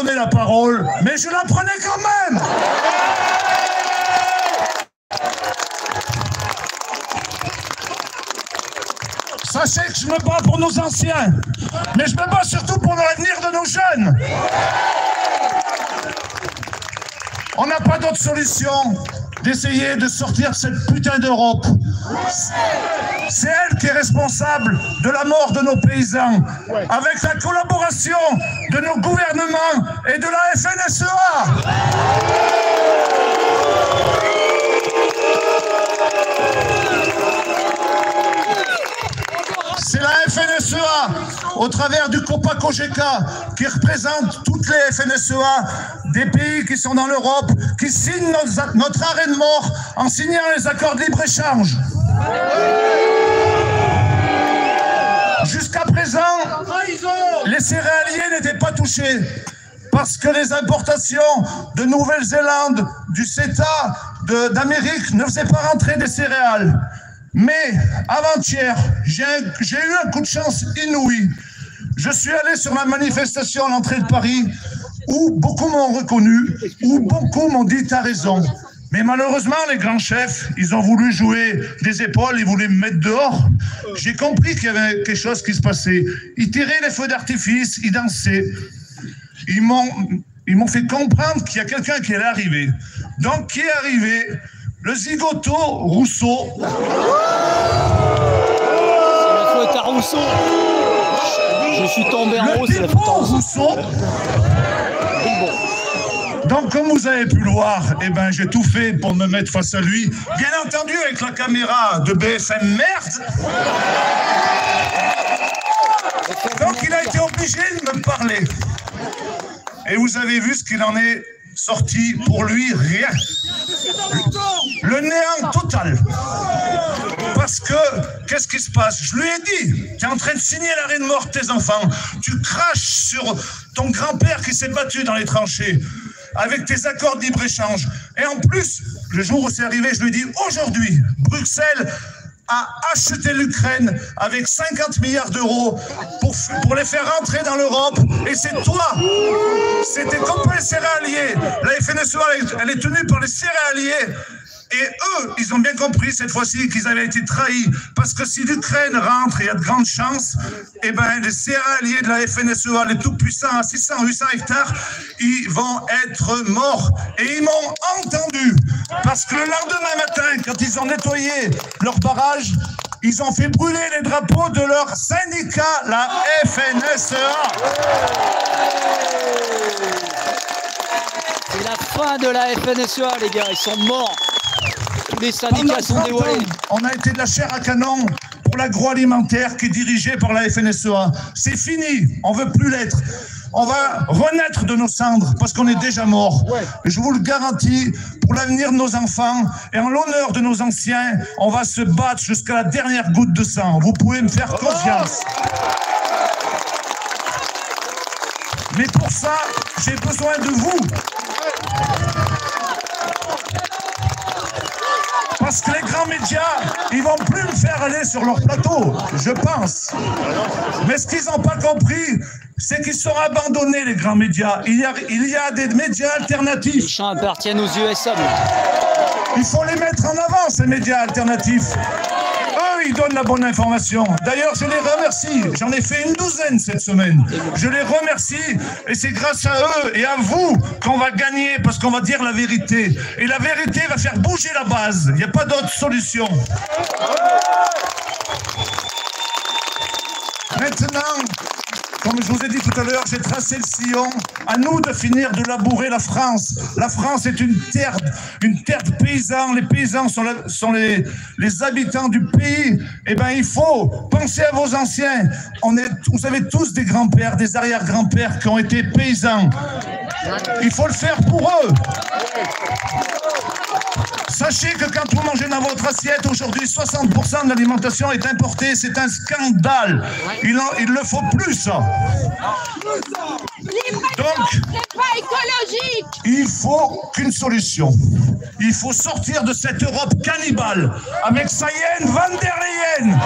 donné la parole, mais je la prenais quand même. Sachez que je me bats pour nos anciens, mais je me bats surtout pour l'avenir de nos jeunes. On n'a pas d'autre solution d'essayer de sortir de cette putain d'Europe. C'est elle qui est responsable de la mort de nos paysans, avec la collaboration de nos gouvernements et de la FNSEA. C'est la FNSEA, au travers du COPA-COGECA, qui représente toutes les FNSEA des pays qui sont dans l'Europe, qui signent notre arrêt de mort en signant les accords de libre-échange. Jusqu'à présent, les céréaliers n'étaient pas touchés parce que les importations de Nouvelle-Zélande, du CETA, d'Amérique ne faisaient pas rentrer des céréales. Mais avant-hier, j'ai eu un coup de chance inouï. Je suis allé sur la manifestation à l'entrée de Paris où beaucoup m'ont reconnu, où beaucoup m'ont dit « t'as raison ». Mais malheureusement, les grands chefs, ils ont voulu jouer des épaules, ils voulaient me mettre dehors. J'ai compris qu'il y avait quelque chose qui se passait. Ils tiraient les feux d'artifice, ils dansaient. Ils m'ont fait comprendre qu'il y a quelqu'un qui allait arriver. Donc, qui est arrivé? Le zigoto Rousseau. C'est la faute à Rousseau. Je suis tombé en haut, c'est la faute à Rousseau. Donc, comme vous avez pu le voir, eh ben, j'ai tout fait pour me mettre face à lui. Bien entendu, avec la caméra de BFM Merde. Donc, il a été obligé de me parler. Et vous avez vu ce qu'il en est sorti. Pour lui, rien. Le néant total. Parce que, qu'est-ce qui se passe? Je lui ai dit, tu es en train de signer l'arrêt de mort de tes enfants. Tu craches sur ton grand-père qui s'est battu dans les tranchées avec tes accords de libre-échange. Et en plus, le jour où c'est arrivé, je lui ai dit, aujourd'hui, Bruxelles a acheté l'Ukraine avec 50 milliards d'euros pour les faire rentrer dans l'Europe. Et c'est toi, c'était comme les céréaliers. La FNSEA, elle est tenue par les céréaliers. Et eux, ils ont bien compris cette fois-ci qu'ils avaient été trahis. Parce que si l'Ukraine rentre, il y a de grandes chances, eh ben, les céréaliers de la FNSEA, les tout-puissants à 600, 800 hectares, ils vont être morts. Et ils m'ont entendu. Parce que le lendemain matin, quand ils ont nettoyé leur barrage, ils ont fait brûler les drapeaux de leur syndicat, la FNSEA. C'est la fin de la FNSEA, les gars, ils sont morts. Les syndicats sont dévoilés. On a été de la chair à canon pour l'agroalimentaire qui est dirigé par la FNSEA. C'est fini, on ne veut plus l'être. On va renaître de nos cendres parce qu'on est déjà mort. Et je vous le garantis, pour l'avenir de nos enfants et en l'honneur de nos anciens, on va se battre jusqu'à la dernière goutte de sang. Vous pouvez me faire confiance. Mais pour ça, j'ai besoin de vous. Parce que les grands médias, ils vont plus me faire aller sur leur plateau, je pense. Mais ce qu'ils n'ont pas compris, c'est qu'ils seront abandonnés, les grands médias. Il y a des médias alternatifs. Les champs appartiennent aux USA. Il faut les mettre en avant, ces médias alternatifs. Eux, ils donnent la bonne information. D'ailleurs, je les remercie. J'en ai fait une douzaine cette semaine. Je les remercie. Et c'est grâce à eux et à vous qu'on va gagner parce qu'on va dire la vérité. Et la vérité va faire bouger la base. Il n'y a pas d'autre solution. Maintenant, comme je vous ai dit tout à l'heure, j'ai tracé le sillon. À nous de finir de labourer la France. La France est une terre de paysans. Les paysans sont les habitants du pays. Eh bien, il faut penser à vos anciens. Vous avez tous des grands-pères, des arrière-grands-pères qui ont été paysans. Il faut le faire pour eux. Sachez que quand vous mangez dans votre assiette, aujourd'hui, 60% de l'alimentation est importée. C'est un scandale. Il ne le faut plus, ça. Donc, c'est pas écologique. Il faut qu'une solution. Il faut sortir de cette Europe cannibale avec Sayenne van der Leyen.